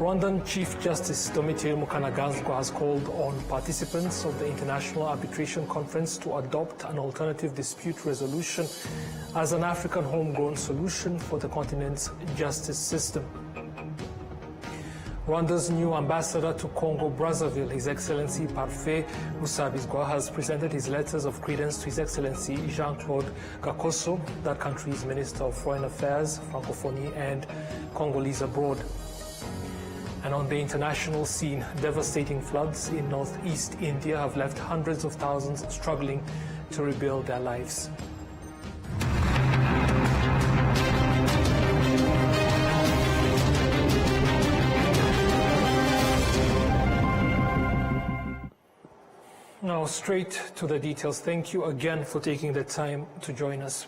Rwandan Chief Justice Domitille Mukanagazwa has called on participants of the International Arbitration Conference to adopt an alternative dispute resolution as an African homegrown solution for the continent's justice system. Rwanda's new ambassador to Congo-Brazzaville, His Excellency Parfait Busabizwa, has presented his letters of credence to His Excellency Jean-Claude Gakoso, that country's Minister of Foreign Affairs, Francophonie and Congolese abroad. And on the international scene, devastating floods in northeast India have left hundreds of thousands struggling to rebuild their lives. Now, straight to the details. Thank you again for taking the time to join us.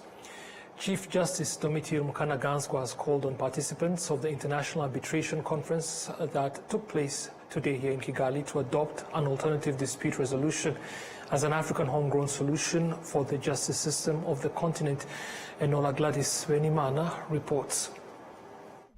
Chief Justice Domitille Mukanagazwa has called on participants of the International Arbitration Conference that took place today here in Kigali to adopt an alternative dispute resolution as an African homegrown solution for the justice system of the continent. Enola Gladys Benimana reports.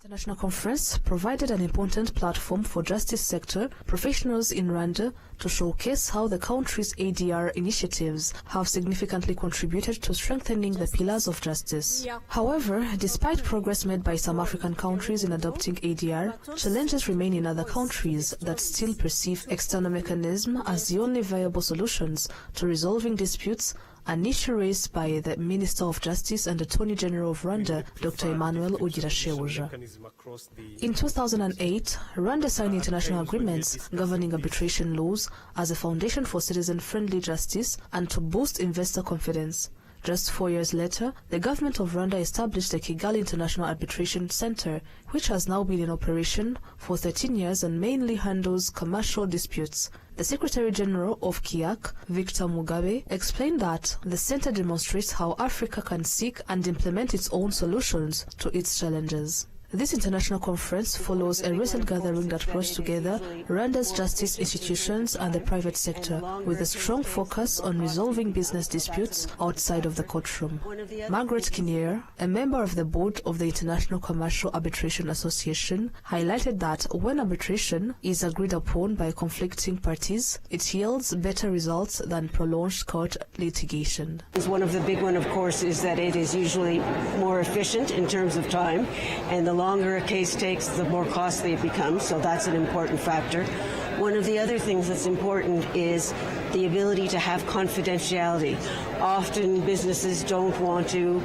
The International Conference provided an important platform for justice sector professionals in Rwanda to showcase how the country's ADR initiatives have significantly contributed to strengthening the pillars of justice. However, despite progress made by some African countries in adopting ADR, challenges remain in other countries that still perceive external mechanisms as the only viable solutions to resolving disputes, an issue raised by the Minister of Justice and Attorney General of Rwanda, Dr. Emmanuel Ugirashebuja. In 2008, Rwanda signed international agreements governing arbitration laws as a foundation for citizen-friendly justice and to boost investor confidence. Just 4 years later, the government of Rwanda established the Kigali International Arbitration Center, which has now been in operation for 13 years and mainly handles commercial disputes. The Secretary General of KIAC, Victor Mugabe, explained that the center demonstrates how Africa can seek and implement its own solutions to its challenges. This international conference follows a recent gathering that brought together Rwanda's justice institutions and the private sector, with a strong focus on resolving business disputes outside of the courtroom. Margaret Kinnear, a member of the board of the International Commercial Arbitration Association, highlighted that when arbitration is agreed upon by conflicting parties, it yields better results than prolonged court litigation. One of the big ones, of course, is that it is usually more efficient in terms of time, and the longer a case takes, the more costly it becomes, so that's an important factor. One of the other things that's important is the ability to have confidentiality. Often businesses don't want to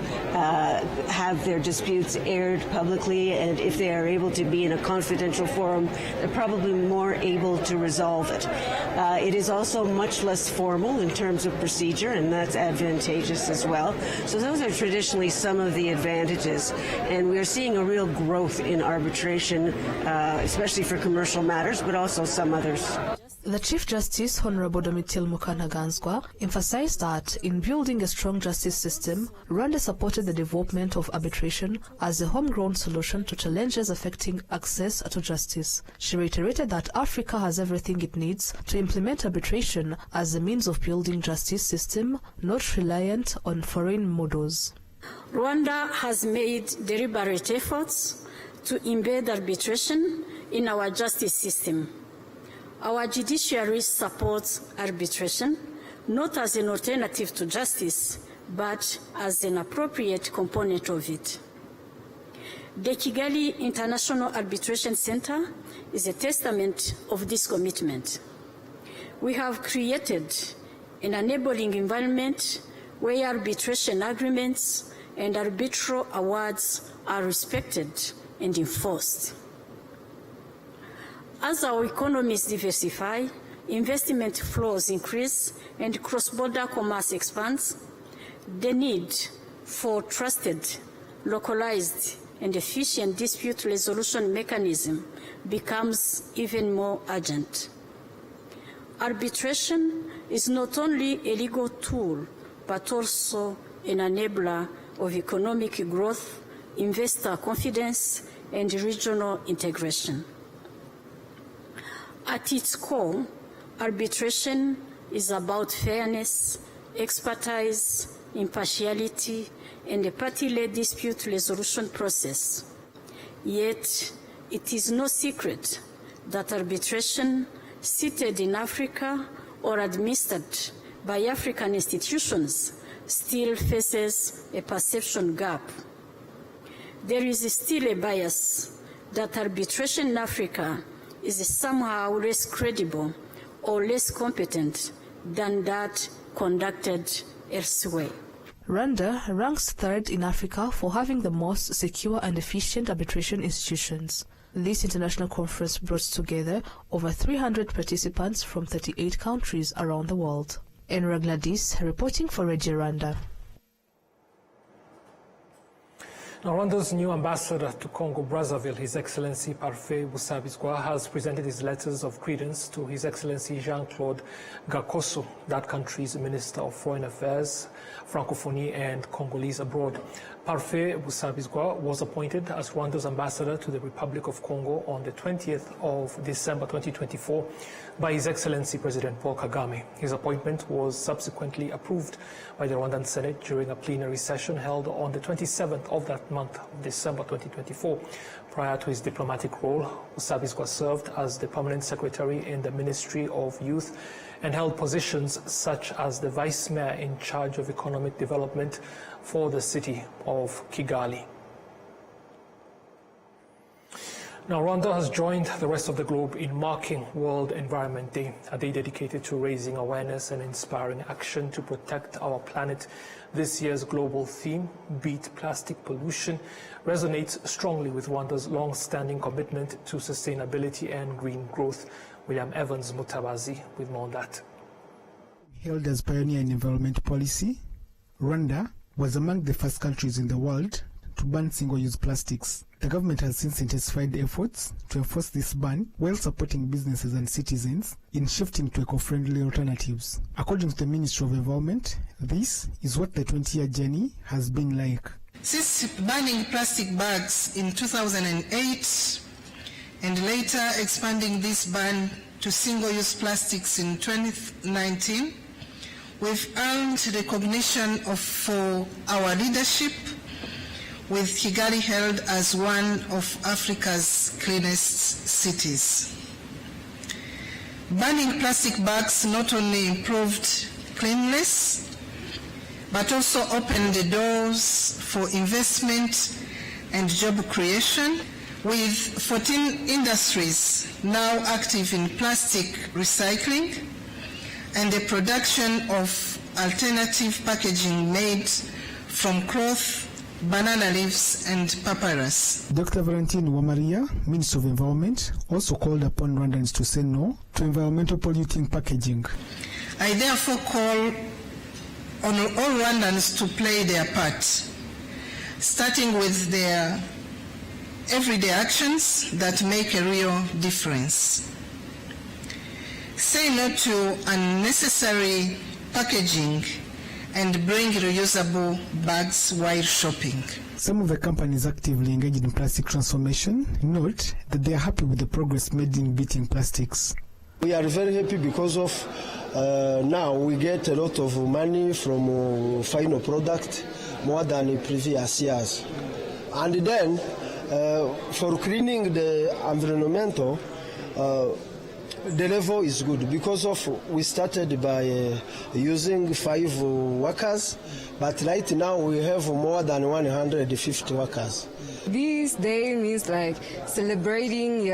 have their disputes aired publicly, and if they are able to be in a confidential forum, they're probably more able to resolve it. It is also much less formal in terms of procedure, and that's advantageous as well. So those are traditionally some of the advantages, and we are seeing a real growth in arbitration, especially for commercial matters, but also some others. The Chief Justice, Honorable Domitille Mukanagazwa, emphasized that in building a strong justice system, Rwanda supported the development of arbitration as a homegrown solution to challenges affecting access to justice. She reiterated that Africa has everything it needs to implement arbitration as a means of building justice system not reliant on foreign models. Rwanda has made deliberate efforts to embed arbitration in our justice system. Our judiciary supports arbitration not as an alternative to justice, but as an appropriate component of it. The Kigali International Arbitration Center is a testament of this commitment. We have created an enabling environment where arbitration agreements and arbitral awards are respected and enforced. As our economies diversify, investment flows increase, and cross-border commerce expands, the need for trusted, localized, and efficient dispute resolution mechanism becomes even more urgent. Arbitration is not only a legal tool, but also an enabler of economic growth, investor confidence, and regional integration. At its core, arbitration is about fairness, expertise, impartiality, and a party-led dispute resolution process. Yet, it is no secret that arbitration seated in Africa or administered by African institutions still faces a perception gap. There is still a bias that arbitration in Africa is somehow less credible or less competent than that conducted elsewhere. Rwanda ranks third in Africa for having the most secure and efficient arbitration institutions. This international conference brought together over 300 participants from 38 countries around the world. Enra Gladys, reporting for Radio Rwanda. Now, Rwanda's new ambassador to Congo-Brazzaville, His Excellency Parfait Busabizwa, has presented his letters of credence to His Excellency Jean-Claude Gakoso, that country's Minister of Foreign Affairs, Francophonie and Congolese abroad. Parfait Busabizwa was appointed as Rwanda's ambassador to the Republic of Congo on the 20th of December 2024 by His Excellency President Paul Kagame. His appointment was subsequently approved by the Rwandan Senate during a plenary session held on the 27th of that month of December 2024. Prior to his diplomatic role, Busabizwa served as the permanent secretary in the Ministry of Youth and held positions such as the vice mayor in charge of economic development for the city of Kigali. Now, Rwanda has joined the rest of the globe in marking World Environment Day, a day dedicated to raising awareness and inspiring action to protect our planet. This year's global theme, Beat Plastic Pollution, resonates strongly with Rwanda's long-standing commitment to sustainability and green growth. William Evans Mutabazi with more on that. Hailed as pioneer in environment policy, Rwanda was among the first countries in the world to ban single-use plastics. The government has since intensified efforts to enforce this ban while supporting businesses and citizens in shifting to eco-friendly alternatives. According to the Ministry of Environment, this is what the 20-year journey has been like. Since banning plastic bags in 2008 and later expanding this ban to single-use plastics in 2019, we've earned recognition for our leadership, with Kigali held as one of Africa's cleanest cities. Banning plastic bags not only improved cleanliness, but also opened the doors for investment and job creation, with 14 industries now active in plastic recycling and the production of alternative packaging made from cloth, banana leaves and papyrus. Dr. Valentine Wamaria, Minister of Environment, also called upon Rwandans to say no to environmental polluting packaging. I therefore call on all Rwandans to play their part, starting with their everyday actions that make a real difference. Say no to unnecessary packaging and bring reusable bags while shopping. Some of the companies actively engaged in plastic transformation note that they are happy with the progress made in beating plastics. We are very happy because of now we get a lot of money from final product, more than in previous years. And then for cleaning the environmental, the level is good because of we started by using 5 workers, but right now we have more than 150 workers. This day means like celebrating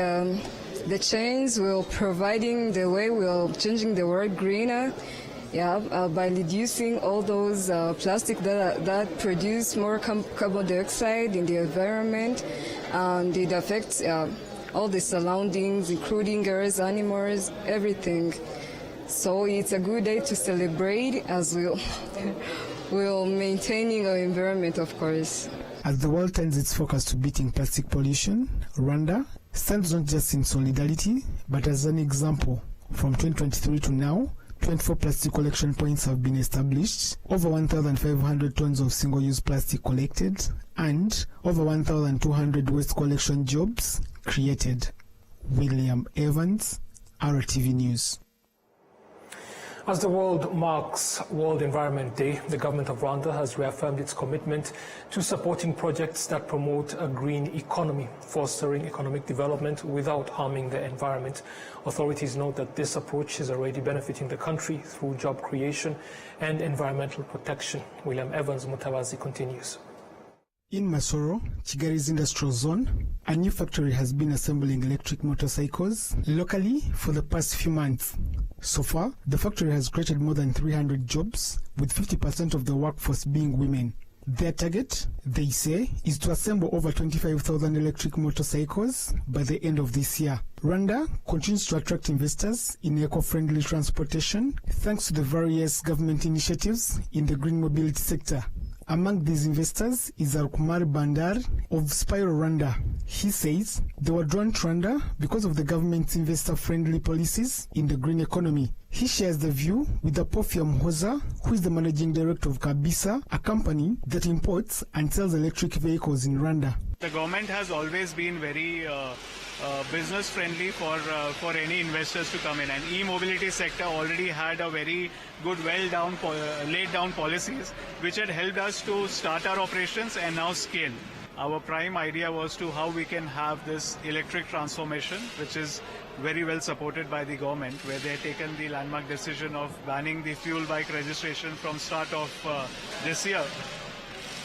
the change, we're providing the way we're changing the world greener, by reducing all those plastic that produce more carbon dioxide in the environment, and it affects all the surroundings, including earth, animals, everything. So it's a good day to celebrate as we're maintaining our environment, of course. As the world turns its focus to beating plastic pollution, Rwanda stands not just in solidarity, but as an example. From 2023 to now, 24 plastic collection points have been established, over 1,500 tons of single-use plastic collected, and over 1,200 waste collection jobs created. William Evans, RTV News. As the world marks World Environment Day, the government of Rwanda has reaffirmed its commitment to supporting projects that promote a green economy, fostering economic development without harming the environment. Authorities note that this approach is already benefiting the country through job creation and environmental protection. William Evans Mutawazi continues. In Masoro, Kigali's industrial zone, a new factory has been assembling electric motorcycles locally for the past few months. So far, the factory has created more than 300 jobs, with 50% of the workforce being women. Their target, they say, is to assemble over 25,000 electric motorcycles by the end of this year. Rwanda continues to attract investors in eco-friendly transportation thanks to the various government initiatives in the green mobility sector. Among these investors is Kumar Bandar of Spiro Rwanda. He says they were drawn to Rwanda because of the government's investor-friendly policies in the green economy. He shares the view with Apofia Mhoza, who is the managing director of Kabisa, a company that imports and sells electric vehicles in Rwanda. The government has always been very business friendly for any investors to come in, and e-mobility sector already had a very good laid down policies which had helped us to start our operations and now scale. Our prime idea was to how we can have this electric transformation, which is very well supported by the government, where they have taken the landmark decision of banning the fuel bike registration from start of this year.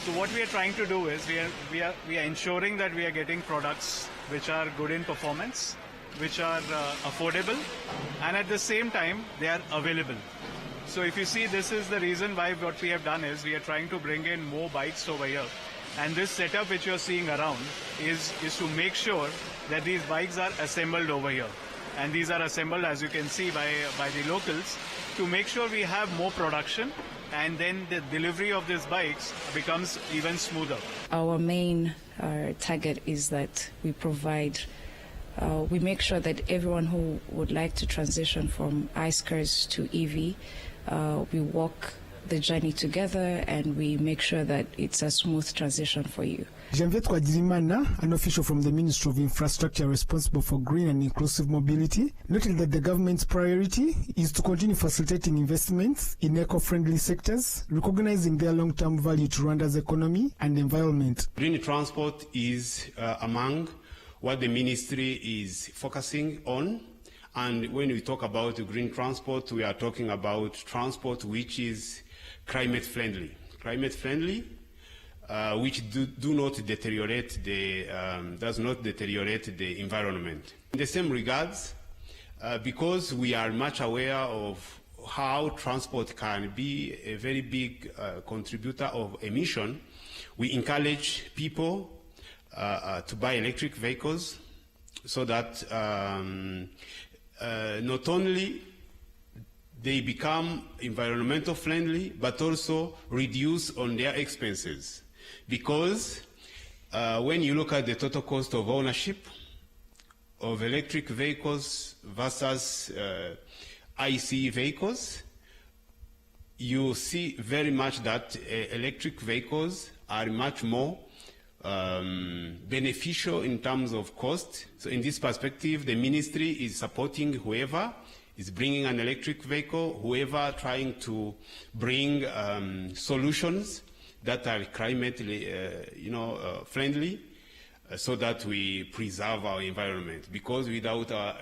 So what we are trying to do is we are ensuring that we are getting products which are good in performance, which are affordable, and at the same time they are available. So if you see, this is the reason why what we have done is we are trying to bring in more bikes over here. And this setup which you're seeing around is to make sure that these bikes are assembled over here. And these are assembled, as you can see, by the locals, to make sure we have more production, and then the delivery of these bikes becomes even smoother. Our main target is that we provide, we make sure that everyone who would like to transition from ICE cars to EV, we walk the journey together and we make sure that it's a smooth transition for you. Janvier Twagirimana, an official from the Ministry of Infrastructure responsible for green and inclusive mobility, noted that the government's priority is to continue facilitating investments in eco-friendly sectors, recognizing their long-term value to Rwanda's economy and environment. Green transport is among what the ministry is focusing on. And when we talk about green transport, we are talking about transport which is climate friendly, which do not deteriorate does not deteriorate the environment. In the same regards, because we are much aware of how transport can be a very big contributor of emission, we encourage people to buy electric vehicles so that not only they become environmental friendly, but also reduce on their expenses. Because when you look at the total cost of ownership of electric vehicles versus ICE vehicles, you see very much that electric vehicles are much more beneficial in terms of cost. So in this perspective, the ministry is supporting whoever is bringing an electric vehicle, whoever trying to bring solutions that are climate friendly, so that we preserve our environment. Because without a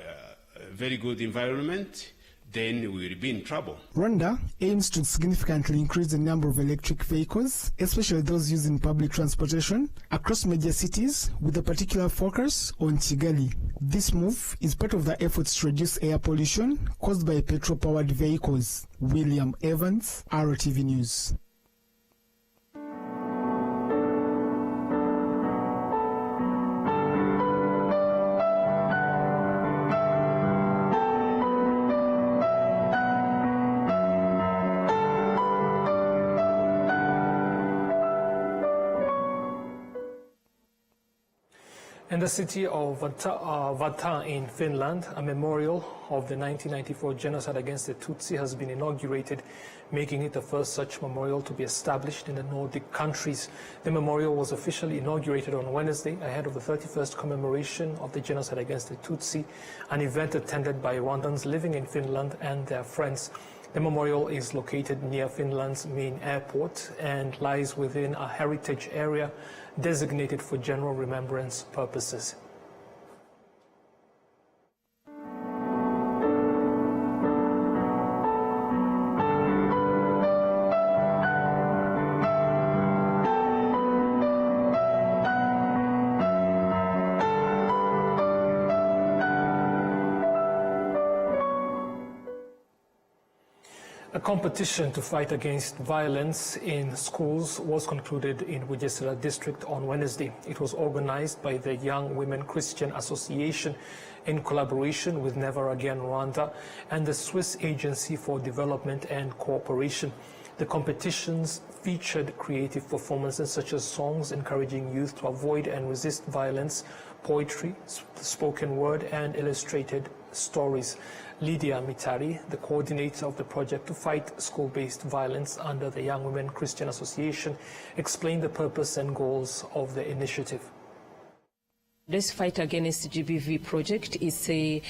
very good environment, then we will be in trouble. Rwanda aims to significantly increase the number of electric vehicles, especially those used in public transportation, across major cities, with a particular focus on Kigali. This move is part of the efforts to reduce air pollution caused by petrol-powered vehicles. William Evans, RwandaTV News. In the city of Vata in Finland, a memorial of the 1994 genocide against the Tutsi has been inaugurated, making it the first such memorial to be established in the Nordic countries. The memorial was officially inaugurated on Wednesday ahead of the 31st commemoration of the genocide against the Tutsi, an event attended by Rwandans living in Finland and their friends. The memorial is located near Finland's main airport and lies within a heritage area designated for general remembrance purposes. A competition to fight against violence in schools was concluded in Bugesera district on Wednesday. It was organized by the Young Women Christian Association in collaboration with Never Again Rwanda and the Swiss Agency for Development and Cooperation. The competitions featured creative performances such as songs encouraging youth to avoid and resist violence, poetry, spoken word, and illustrated stories. Lydia Mitari, the coordinator of the project to fight school-based violence under the Young Women Christian Association, explained the purpose and goals of the initiative. This Fight Against GBV project is a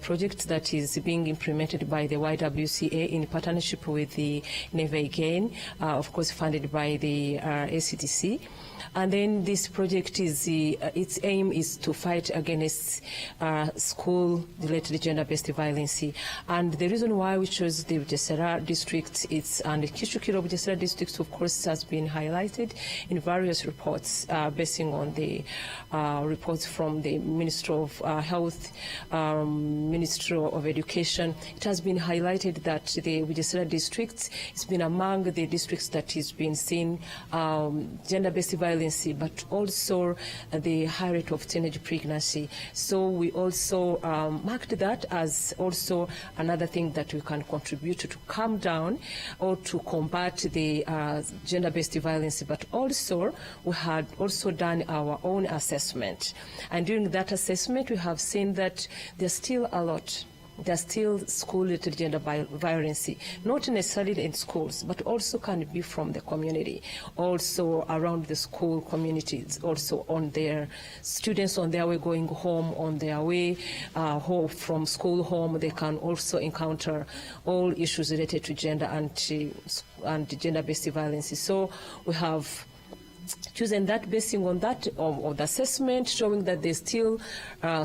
project that is being implemented by the YWCA in partnership with the Never Again, of course funded by the ACTC. And then this project is its aim is to fight against school-related gender-based violence. And the reason why we chose the Bugesera district and the Kicukiro Bugesera district, of course, has been highlighted in various reports, basing on the reports from the Ministry of Health, Ministry of Education. It has been highlighted that the Bugesera district has been among the districts that has been seen gender-based violence, but also the high rate of teenage pregnancy. So we also marked that as also another thing that we can contribute to calm down or to combat the gender-based violence. But also we had also done our own assessment. And during that assessment, we have seen that there's still a lot. There's still school-related gender violence, not necessarily in schools, but also can be from the community, also around the school communities, also on their students on their way going home, on their way home from school home. They can also encounter all issues related to gender and gender-based violence. So we have choosing that, basing on that of the assessment, showing that there's still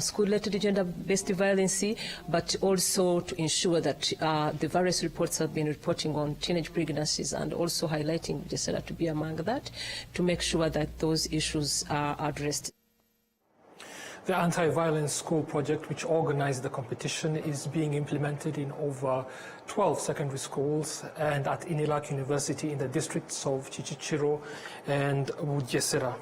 school-related gender-based violence, but also to ensure that the various reports have been reporting on teenage pregnancies and also highlighting Bugesera to be among that, to make sure that those issues are addressed. The Anti-Violence School project, which organized the competition, is being implemented in over 12 secondary schools and at Inilak University in the districts of Chichichiro and Bugesera.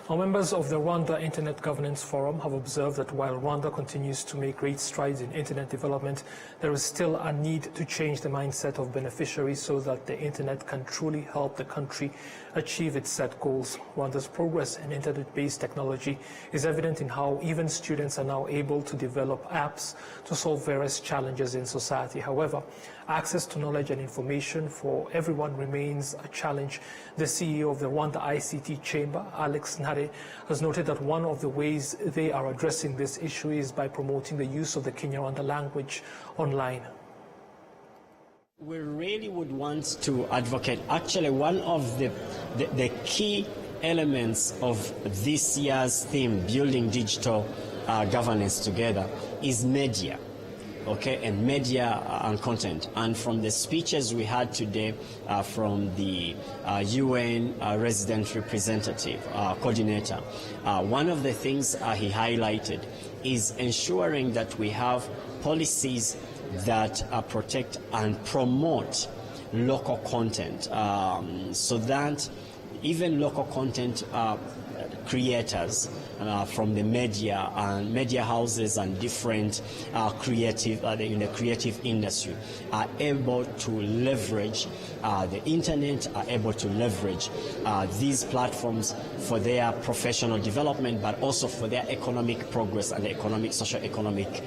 Now, members of the Rwanda Internet Governance Forum have observed that while Rwanda continues to make great strides in internet development, there is still a need to change the mindset of beneficiaries so that the internet can truly help the country achieve its set goals. Rwanda's progress in internet-based technology is evident in how even students are now able to develop apps to solve various challenges in society. However, access to knowledge and information for everyone remains a challenge. The CEO of the Rwanda ICT Chamber, Alex Nare, has noted that one of the ways they are addressing this issue is by promoting the use of the Kinyarwanda language online. We really would want to advocate. Actually, one of the key elements of this year's theme, Building Digital Governance Together, is media. Okay, and media and content. And from the speeches we had today from the UN resident representative, coordinator, one of the things he highlighted is ensuring that we have policies that protect and promote local content, so that even local content creators from the media and media houses and different creative in the creative industry are able to leverage the internet, are able to leverage these platforms for their professional development, but also for their economic progress and economic, socio-economic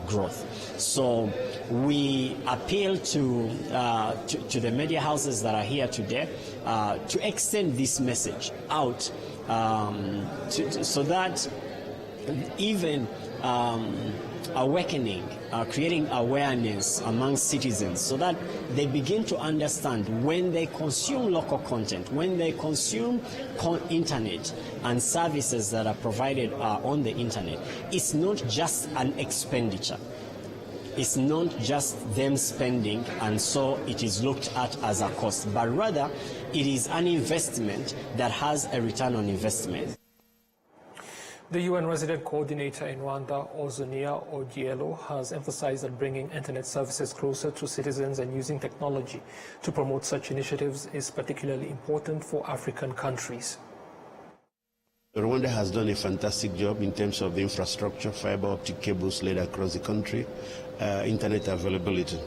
growth. So we appeal to the media houses that are here today to extend this message out so that even awakening, creating awareness among citizens so that they begin to understand when they consume local content, when they consume internet and services that are provided on the internet, it's not just an expenditure. It's not just them spending and so it is looked at as a cost, but rather it is an investment that has a return on investment. The UN resident coordinator in Rwanda, Ozonia Ogielo, has emphasized that bringing internet services closer to citizens and using technology to promote such initiatives is particularly important for African countries. Rwanda has done a fantastic job in terms of the infrastructure, fiber optic cables laid across the country, internet availability.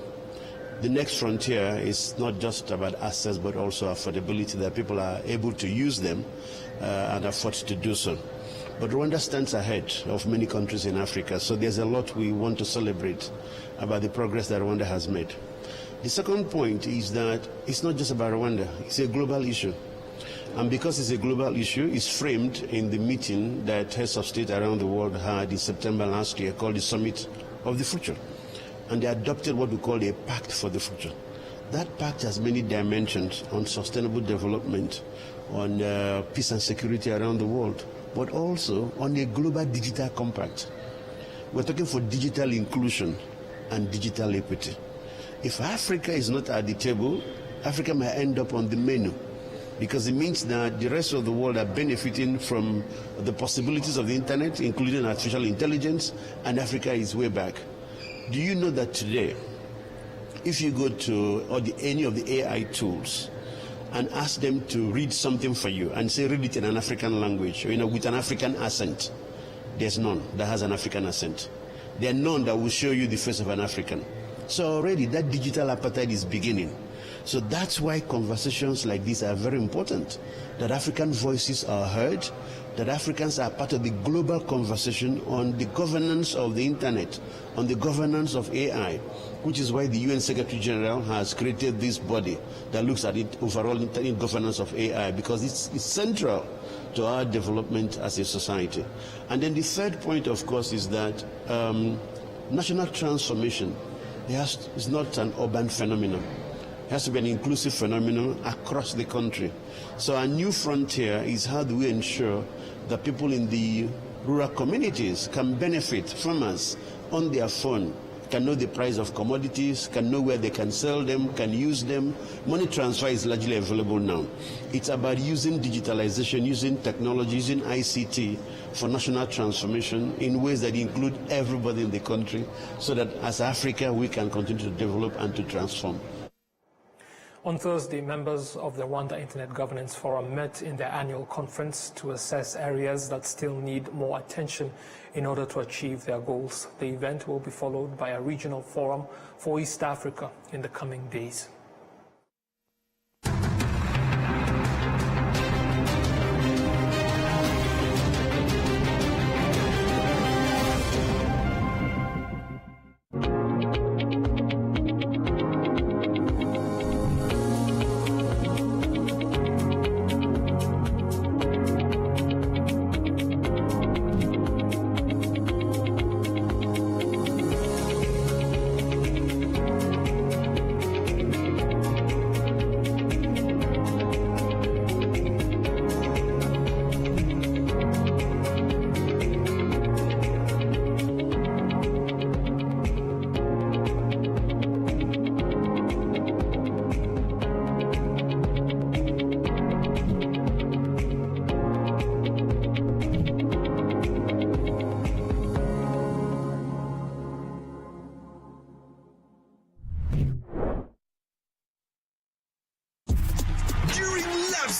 The next frontier is not just about access but also affordability, that people are able to use them and afford to do so. But Rwanda stands ahead of many countries in Africa, so there's a lot we want to celebrate about the progress that Rwanda has made. The second point is that it's not just about Rwanda, it's a global issue. And because it's a global issue, it's framed in the meeting that heads of state around the world had in September last year called the Summit of the Future. And they adopted what we call a Pact for the Future. That pact has many dimensions on sustainable development, on peace and security around the world, but also on a global digital compact. We're talking for digital inclusion and digital equity. If Africa is not at the table, Africa might end up on the menu, because it means that the rest of the world are benefiting from the possibilities of the internet, including artificial intelligence, and Africa is way back. Do you know that today, if you go to any of the AI tools and ask them to read something for you and say read it in an African language, with an African accent, there's none that has an African accent. There are none that will show you the face of an African. So already that digital appetite is beginning. So that's why conversations like this are very important, that African voices are heard, that Africans are part of the global conversation on the governance of the internet, on the governance of AI, which is why the UN Secretary General has created this body that looks at it overall governance of AI, because it's central to our development as a society. And then the third point, of course, is that national transformation is not an urban phenomenon. It has to be an inclusive phenomenon across the country. So our new frontier is how do we ensure that people in the rural communities can benefit from us on their phone, can know the price of commodities, can know where they can sell them, can use them. Money transfer is largely available now. It's about using digitalization, using technology, using ICT for national transformation in ways that include everybody in the country, so that as Africa we can continue to develop and to transform. On Thursday, members of the Rwanda Internet Governance Forum met in their annual conference to assess areas that still need more attention in order to achieve their goals. The event will be followed by a regional forum for East Africa in the coming days.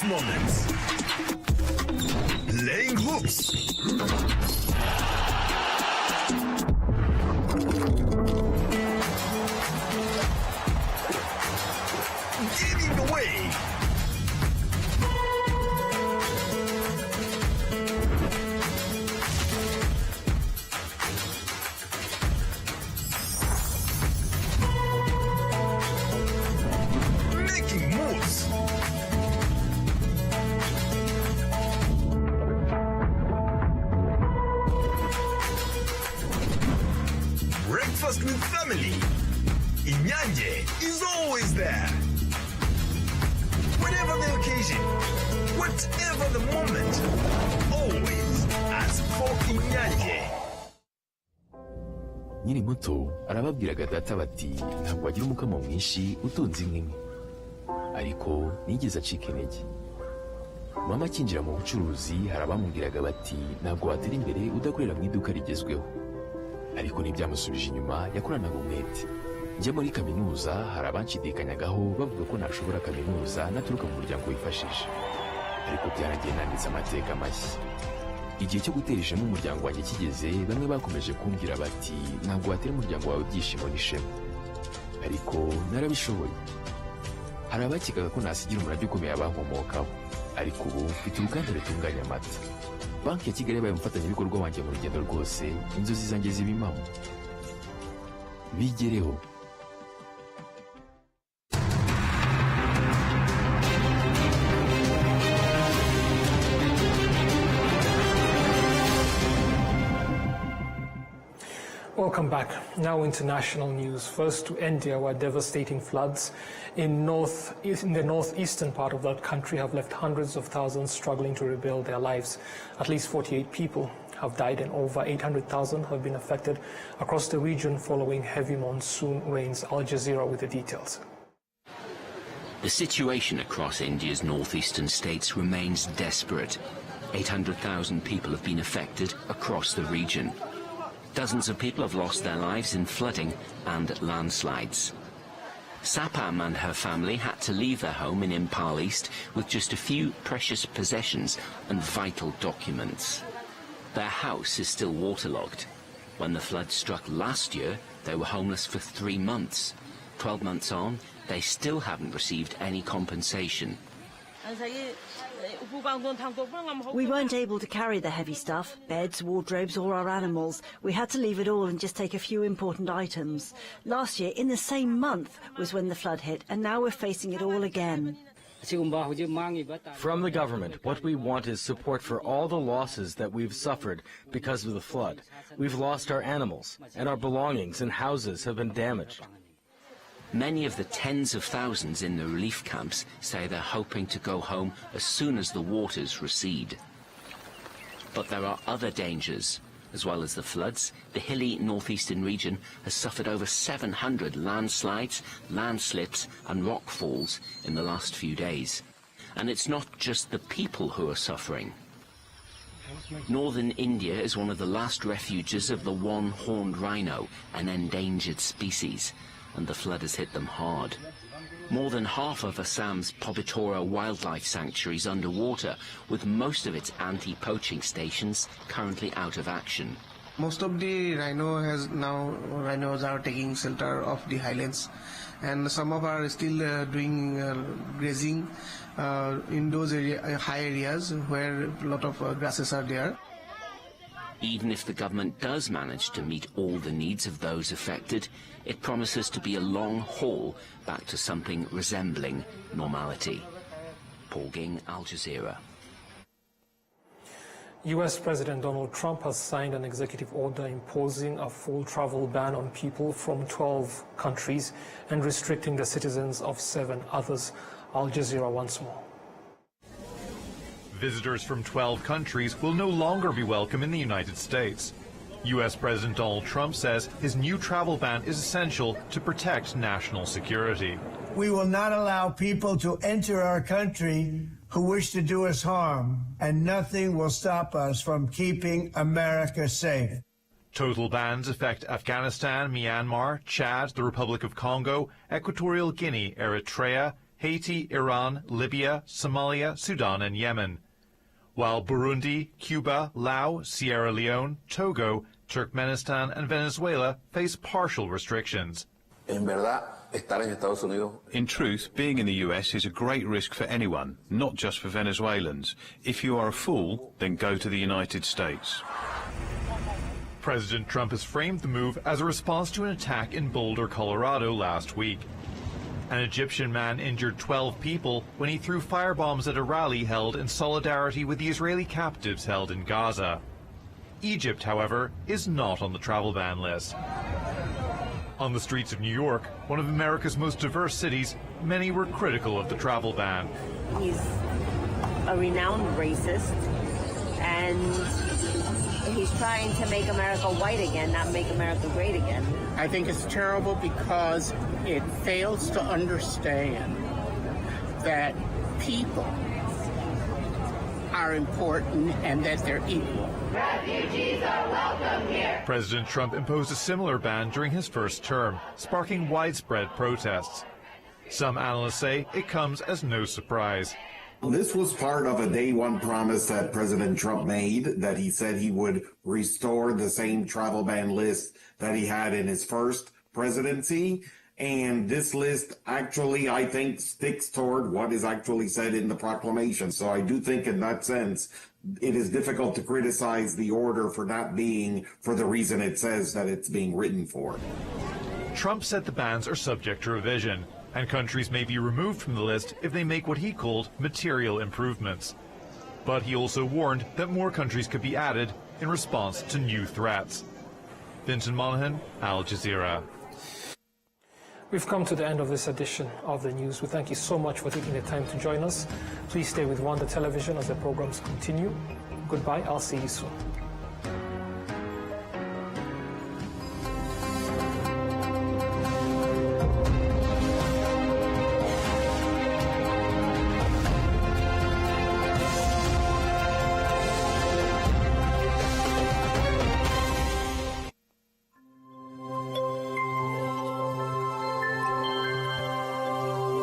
Moments. Laying hooks. Giving away. Making moves. breakfast with family, Inyanje is always there. Whatever the occasion, whatever the moment, always ask for Inyanje. Nyiri muto arababwiraga data bati ntabwo agira umukamo mwinshi utunze inka imwe, ariko nigeze acika intege. Mama akinjira mu bucuruzi hari abamubwiraga bati ntabwo watera imbere udakorera mu iduka rigezweho, ariko ntibyamusubije inyuma, yakoranaga umwete. Njya muri kaminuza hari abanshidikanyagaho bavuga ko ntashobora kaminuza naturuka mu muryango wifashije, ariko byaragiye nanditse amateka mashya. Igihe cyo gutera ishema umuryango wanjye kigeze, bamwe bakomeje kumbwira bati ntabwo watera umuryango wawe ibyishimo n'ishema, ariko narabishoboye. Hari abakekaga ko nasigira umurage ukomeye abankomokaho, ariko ubu mfite uruganda rutunganya amata. Banki ya Kigali yabaye umufatanyabikorwa wanjye mu rugendo rwose, inzozi zanjye ziba impamo. Bigereho. Welcome back. Now international news. First to India, where devastating floods in the northeastern part of that country have left hundreds of thousands struggling to rebuild their lives. At least 48 people have died and over 800,000 have been affected across the region following heavy monsoon rains. Al Jazeera with the details. The situation across India's northeastern states remains desperate. 800,000 people have been affected across the region. Dozens of people have lost their lives in flooding and landslides. Sapam and her family had to leave their home in Impal East with just a few precious possessions and vital documents. Their house is still waterlogged. When the flood struck last year, they were homeless for 3 months. 12 months on, they still haven't received any compensation. We weren't able to carry the heavy stuff, beds, wardrobes or our animals. We had to leave it all and just take a few important items. Last year, in the same month, was when the flood hit, and now we're facing it all again. From the government, what we want is support for all the losses that we've suffered because of the flood. We've lost our animals, and our belongings and houses have been damaged. Many of the tens of thousands in the relief camps say they're hoping to go home as soon as the waters recede. But there are other dangers. As well as the floods, the hilly northeastern region has suffered over 700 landslides, landslips and rockfalls in the last few days. And it's not just the people who are suffering. Northern India is one of the last refuges of the one-horned rhino, an endangered species, and the flood has hit them hard. More than half of Assam's Pobitora wildlife sanctuary is underwater, with most of its anti-poaching stations currently out of action. Most of the rhinos are taking shelter of the highlands, and some of are still doing grazing in those high areas where a lot of grasses are there. Even if the government does manage to meet all the needs of those affected, it promises to be a long haul back to something resembling normality. Paul Ging, Al Jazeera. US President Donald Trump has signed an executive order imposing a full travel ban on people from 12 countries and restricting the citizens of 7 others. Al Jazeera once more. Visitors from 12 countries will no longer be welcome in the United States. U.S. President Donald Trump says his new travel ban is essential to protect national security. We will not allow people to enter our country who wish to do us harm, and nothing will stop us from keeping America safe. Total bans affect Afghanistan, Myanmar, Chad, the Republic of Congo, Equatorial Guinea, Eritrea, Haiti, Iran, Libya, Somalia, Sudan and Yemen. While Burundi, Cuba, Laos, Sierra Leone, Togo, Turkmenistan and Venezuela face partial restrictions. In truth, being in the US is a great risk for anyone, not just for Venezuelans. If you are a fool, then go to the United States. President Trump has framed the move as a response to an attack in Boulder, Colorado last week. An Egyptian man injured 12 people when he threw firebombs at a rally held in solidarity with the Israeli captives held in Gaza. Egypt, however, is not on the travel ban list. On the streets of New York, one of America's most diverse cities, many were critical of the travel ban. He's a renowned racist, and he's trying to make America white again, not make America great again. I think it's terrible because it fails to understand that people are important and that they're equal. Refugees are welcome here. President Trump imposed a similar ban during his first term, sparking widespread protests. Some analysts say it comes as no surprise. This was part of a day one promise that President Trump made, that he said he would restore the same travel ban list that he had in his first presidency. And this list actually, I think, sticks toward what is actually said in the proclamation. So I do think in that sense, it is difficult to criticize the order for not being for the reason it says that it's being written for. Trump said the bans are subject to revision, and countries may be removed from the list if they make what he called material improvements. But he also warned that more countries could be added in response to new threats. Vincent Monaghan, Al Jazeera. We've come to the end of this edition of the news. We thank you so much for taking the time to join us. Please stay with Rwanda Television as the programs continue. Goodbye. I'll see you soon.